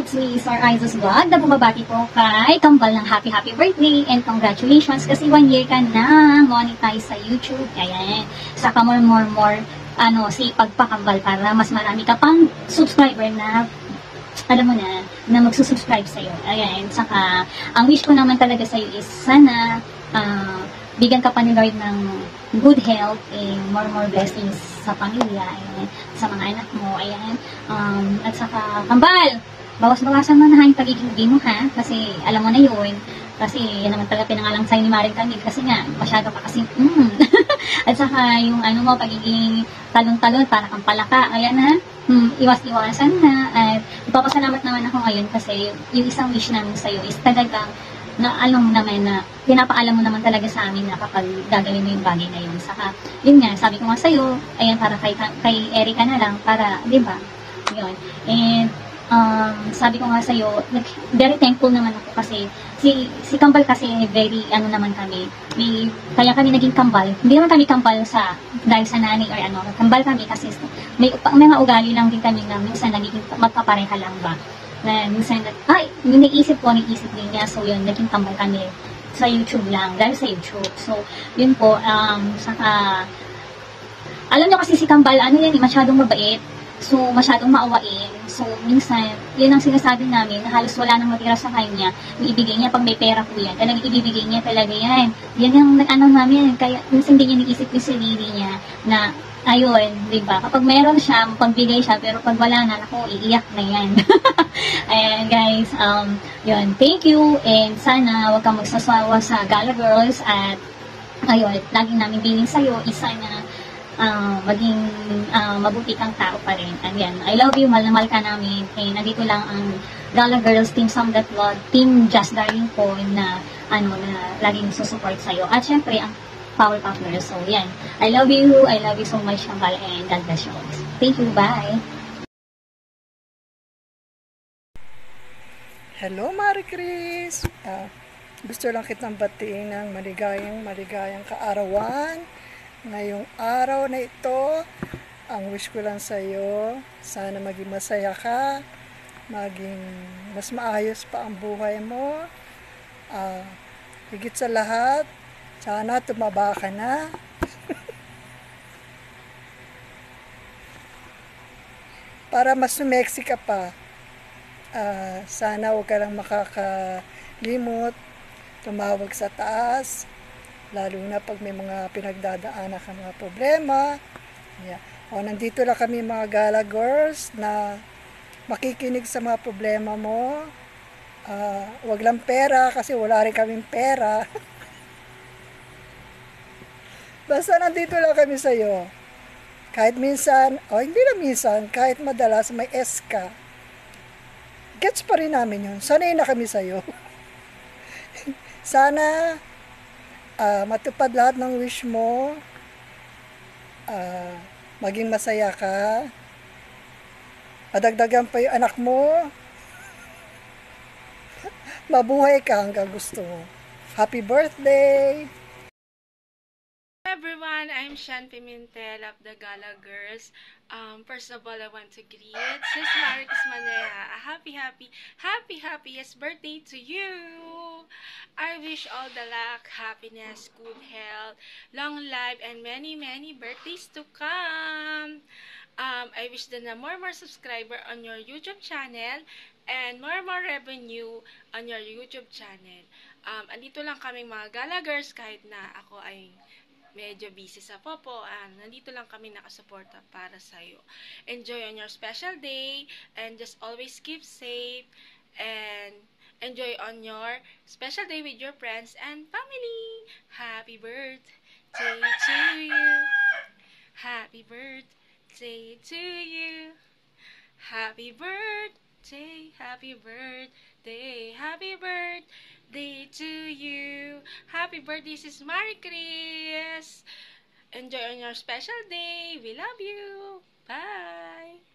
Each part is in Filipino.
It's me, Sir Isis Vlog, na bumabati po kay Kambal ng happy birthday and congratulations kasi 1 year ka na monetize sa YouTube. Ayan. Saka more, si pagpakambal para mas marami ka pang subscriber na alam mo na magsusubscribe sa'yo. Ayan. Saka, ang wish ko naman talaga sa'yo is sana bigyan ka pa ni Lord ng good health and more blessings sa pamilya, ayan, sa mga anak mo, ayan. At saka, Kambal, bawas-bawasan mo na yung pagiging gino, ha? Kasi, alam mo na yun. Kasi, yan naman talaga pinangalang sa'yo ni Maring Camille. Kasi nga, masyado ka kasi, At saka, yung pagiging talon-talon, para kang palaka, ayan ha? Iwas-iwasan na. At ipapasalamat naman ako ngayon kasi yung isang wish namin sa'yo is talagang na alam mo naman na pinapaalam mo naman talaga sa amin na kapag gagawin mo yung bagay na yun. Saka, yun nga, sabi ko nga sa'yo, ayan, para kay Erica na lang, para, di ba? Yun. And, sabi ko nga sa'yo, very thankful naman ako kasi si Kambal kasi very, naman kami, kaya kami naging kambal. Hindi naman kami kambal dahil sa nanay or kambal kami kasi may mga ugali lang din kami na minsan nagiging magpapareha lang ba. Na minsan, yung naisip din niya, so yun, naging tambay kami sa YouTube lang, dahil sa YouTube. So, yun po, saka, alam nyo kasi si Kambal, masyadong mabait, so, masyadong maawain, so, minsan, yun ang sinasabi namin, na halos wala nang matira sa kanya, ibigay niya, pag may pera po yan, talagang ibibigay niya talaga yan. Yan yung namin, kaya, minsan din niya naisip yung sarili niya, na, ayun, di ba? Kapag meron siya, pagbigay siya, pero pag wala na, ako, iiyak na yan. Ayan, guys, yun, thank you, and sana wag kang magsasawa sa Gala Girls, at, ayun, lagi namin biling sa'yo, isa na, maging, mabuti kang tao pa rin. And yan, I love you, mahal na mahal ka namin, and nandito lang ang Gala Girls, Team Sam That Vlog, Team Just Darling po, na, na laging susupport sa'yo. At syempre, ang Powerpuff Girls. So, yan. I love you so much, Kambal, and God bless you. Thank you, bye! Hello, Marie Chris! Gusto lang kitang batiin ng maligayang kaarawan. Ngayong araw na ito, ang wish ko lang sa'yo, sana maging masaya ka, maging mas maayos pa ang buhay mo. Higit sa lahat, sana tumaba ka na. Para mas sumexy ka pa. Sana huwag ka lang makakalimot, tumawag sa taas, lalo na pag may mga pinagdadaanan ka mga problema. Yeah. Nandito lang kami mga Gala Girls na makikinig sa mga problema mo. Huwag lang pera kasi wala rin kaming pera. Basta nandito lang kami sa'yo. Kahit minsan, hindi lang minsan, kahit madalas may S ka, gets pa rin namin yun. Sanay na kami sa'yo. Sana matupad lahat ng wish mo. Maging masaya ka. Madagdagan pa yung anak mo. Mabuhay ka hanggang gusto mo. Happy birthday! Everyone, I'm Shan Pimentel of the Gala Girls. First of all, I want to greet Sis Maricruz Maneja. A happiest birthday to you! I wish all the luck, happiness, good health, long life, and many birthdays to come. I wish na more subscriber on your YouTube channel and more revenue on your YouTube channel. Andito lang kaming mga Gala Girls kahit na ako ay medyo busy sa popo, nandito lang kami nakasuporta para sa'yo. Enjoy on your special day, and just always keep safe, and enjoy on your special day with your friends and family. Happy birthday to you. Happy birthday to you. Happy birthday, happy birthday, happy birthday to you. Happy birthday, Sis Marie Chris. Enjoy on your special day. We love you. Bye.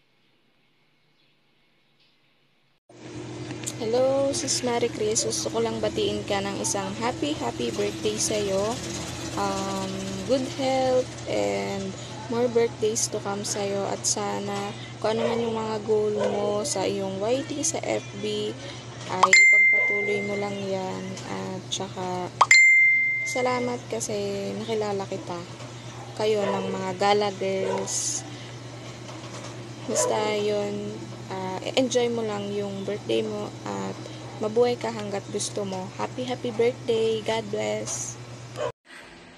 Hello, Sis Marie Chris. Gusto ko lang batiin ka ng isang happy birthday sa'yo. Good health and more birthdays to come sa'yo at sana kung ano man yung mga goal mo sa iyong YT, sa FB, ay pagpatuloy mo lang yan. At saka salamat kasi nakilala kita. Kayo ng mga Gala Girls. Basta yun, enjoy mo lang yung birthday mo at mabuhay ka hanggat gusto mo. Happy birthday. God bless.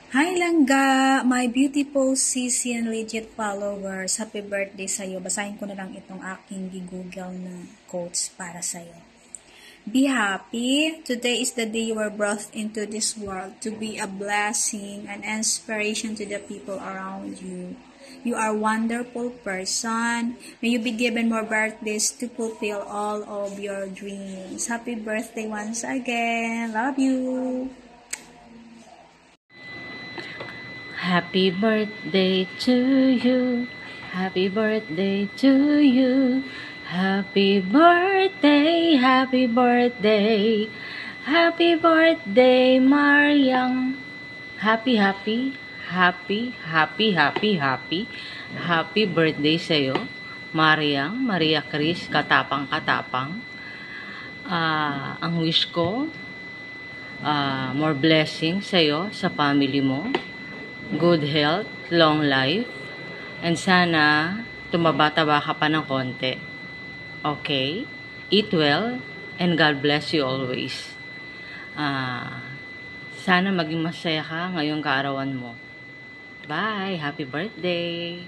Hi Langga, my beautiful sissy and legit followers. Happy birthday sa'yo. Basahin ko na lang itong aking gigoogle na quotes para sa'yo. Be happy. Today is the day you were brought into this world to be a blessing and inspiration to the people around you. You are a wonderful person. May you be given more birthdays to fulfill all of your dreams. Happy birthday once again. Love you. Happy birthday to you. Happy birthday to you. Happy birthday, happy birthday. Happy birthday, Mariang. Happy birthday sa'yo, Mariang, Maria Cris, katapang-katapang. Ang wish ko, more blessings sa'yo, sa family mo. Good health, long life, and sana tumaba-taba ka pa ng konti. Okay? Eat well, and God bless you always. Sana maging masaya ka ngayong kaarawan mo. Bye! Happy birthday!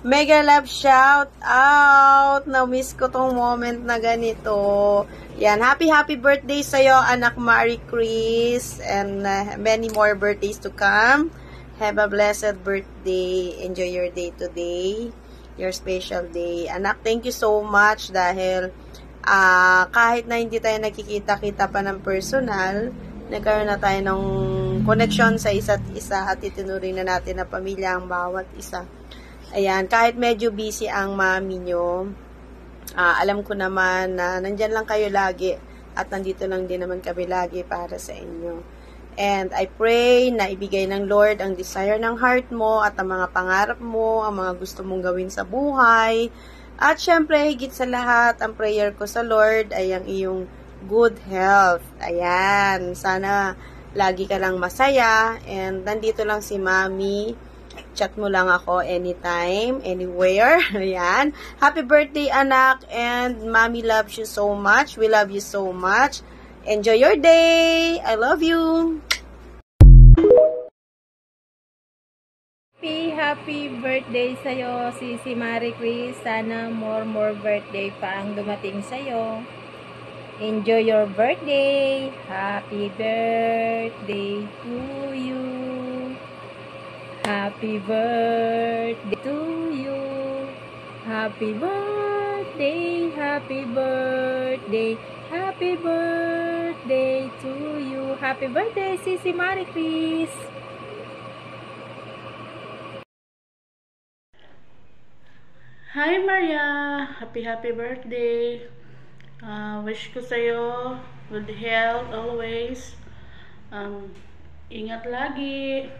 Mega love shout out! Na-miss ko tong moment na ganito. Yan, happy birthday sa'yo, anak Marie Chris, and many more birthdays to come. Have a blessed birthday. Enjoy your day today, your special day. Anak, thank you so much dahil kahit na hindi tayo nakikita-kita pa ng personal, nagkaroon na tayo ng connection sa isa't isa at itinuring na natin na pamilya ang bawat isa. Ayan, kahit medyo busy ang mami nyo, alam ko naman na nandyan lang kayo lagi at nandito lang din naman kami lagi para sa inyo. And I pray na ibigay ng Lord ang desire ng heart mo at ang mga pangarap mo, ang mga gusto mong gawin sa buhay. At syempre, higit sa lahat, ang prayer ko sa Lord ay ang iyong good health. Ayan, sana lagi ka lang masaya. And nandito lang si Mami. Chat mo lang ako anytime, anywhere. Ayan. Happy birthday, anak. And Mami loves you so much. We love you so much. Enjoy your day. I love you. Happy birthday sa'yo, si Marie Chris. Sana more birthday pa ang dumating sa'yo. Enjoy your birthday. Happy birthday to you. Happy birthday to you. Happy birthday, happy birthday, happy birthday to you. Happy birthday, si Marie Chris. Hi Maria! Happy birthday! Wish ko sa'yo good health always. Ingat lagi.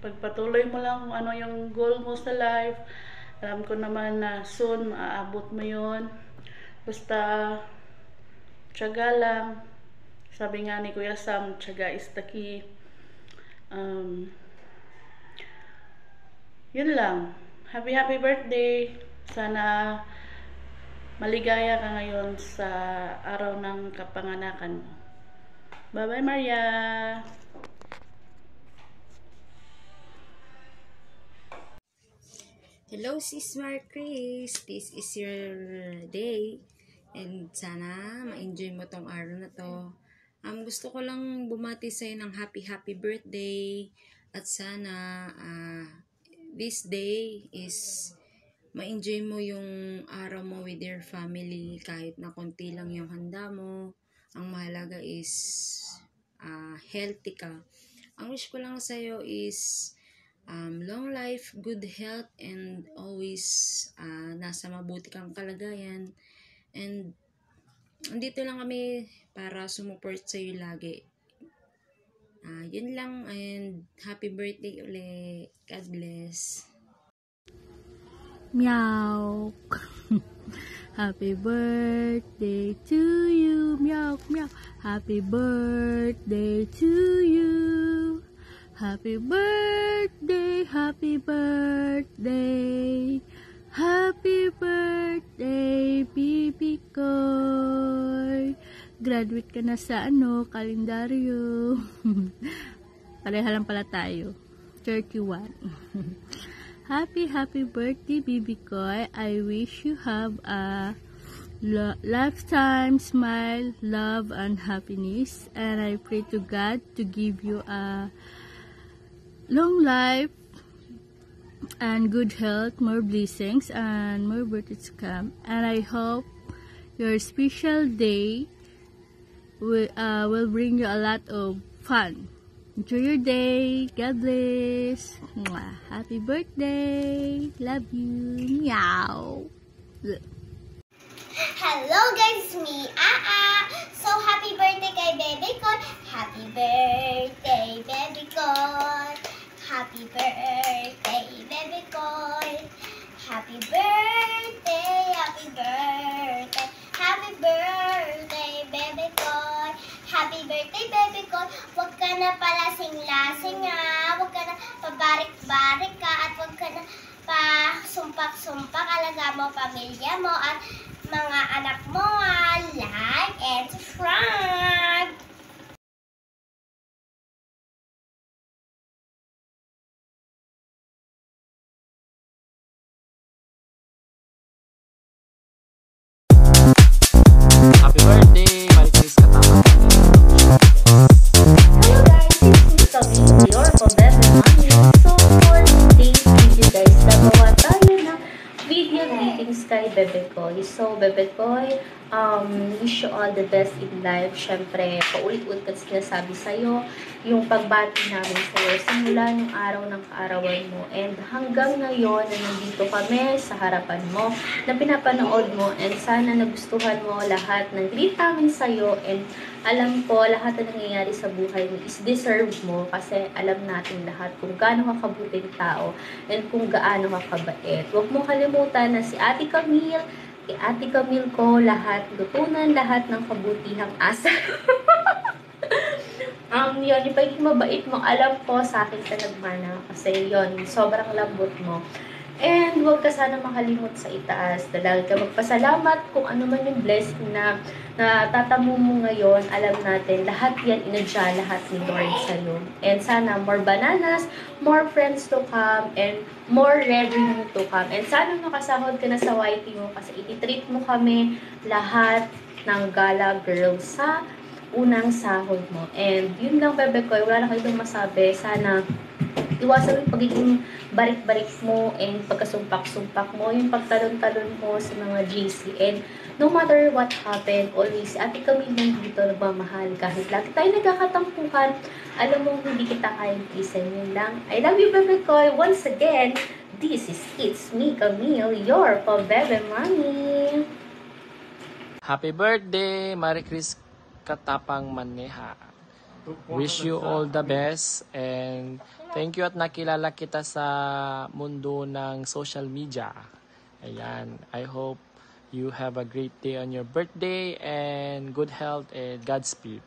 Pagpatuloy mo lang kung ano yung goal mo sa life. Alam ko naman na soon maaabot mo yun. Basta tiyaga lang. Sabi nga ni Kuya Sam, tiyaga is the key. Yun lang. Happy birthday. Sana maligaya ka ngayon sa araw ng kapanganakan mo. Bye-bye, Maria! Hello, Sis Marie Chris. This is your day. And sana ma-enjoy mo tong araw na to. Gusto ko lang bumati sa'yo ng happy birthday. At sana this day is ma-enjoy mo yung araw mo with your family kahit na konti lang yung handa mo. Ang mahalaga is healthy ka. Ang wish ko lang sa'yo is long life, good health, and always nasa mabuti kang kalagayan. And andito lang kami para sumuport sa'yo lagi. Yun lang, and happy birthday ulit. God bless. Meow. Happy birthday to you. Meow, meow. Happy birthday to you. Happy birthday, happy birthday. Happy birthday, Bibi Koy. Graduate ka na sa kalendaryo. Pareha lang pala tayo. 31. Happy birthday, Bibi Koy. I wish you have a lifetime smile, love, and happiness. And I pray to God to give you a long life and good health, more blessings, and more birthdays to come. And I hope your special day will bring you a lot of fun. Enjoy your day. God bless. Mwah. Happy birthday. Love you. Meow. Hello guys, me So happy birthday kay Bebe Koy. Happy birthday, Bebe Koy. Happy birthday, Bebe Koy. Happy birthday, happy birthday. Happy birthday, Bebe Koy. Happy birthday, Bebe Koy. Huwag ka na palasing-lasing Huwag ka na pabarik-barik at huwag ka na pa-sumpak-sumpak. Alaga mo pamilya mo at mga anak mo. Like and subscribe. Happy birthday, Marie Chris Katapang. Hello guys, it's Camille, your Pabebe Mami. So for today's video guys, nagawa tayo ng video greetings kay Bebe Koy. So Bebe Koy, wish you all the best in life. Syempre, paulit-ulit ko sinasabi sa'yo yung pagbati namin sa'yo simula yung araw ng kaarawan mo. And hanggang ngayon na nandito kami sa harapan mo, na pinapanood mo, and sana nagustuhan mo lahat ng greet namin sa'yo. And alam ko, lahat na nangyayari sa buhay mo is deserve mo kasi alam natin lahat kung gaano ka kabuting tao and kung gaano ka kabait. Huwag mo kalimutan na si Ate Camille, kay Ate Camille ko, lahat, lutunan, lahat ng kabutihang asa. Yun, yung pagiging mabait mo, alam ko sa akin ka nagmana kasi yun, sobrang lambot mo. And huwag ka sana makalimot sa itaas. Dahil ka magpasalamat kung ano man yung blessing na tatamo mo ngayon. Alam natin, lahat yan inadya, lahat ni Lord sa'yo. And sana more bananas, more friends to come, and more revenue to come. And sana makasahod ka na sa YT mo kasi ititreat mo kami lahat ng gala girls sa unang sahod mo. And yun lang, Bebe Koy, wala na kayong masabi. Sana iwasan yung pagiging barik-barik mo and pagkasumpak-sumpak mo, yung pagtalon-talon mo sa mga GC. And no matter what happened, always, Ate Camille nandito nagmamahal. Kahit lagi tayo nagkakatampukan, alam mo, hindi kita kayang isan. Yun lang. I love you, Bebe Koy. Once again, this is It's Me, Camille, your Pabebe Mami. Happy birthday, Marie Chris Katapang Maneha. Wish you all the best and thank you at nakilala kita sa mundo ng social media. Ayan, I hope you have a great day on your birthday and good health and Godspeed.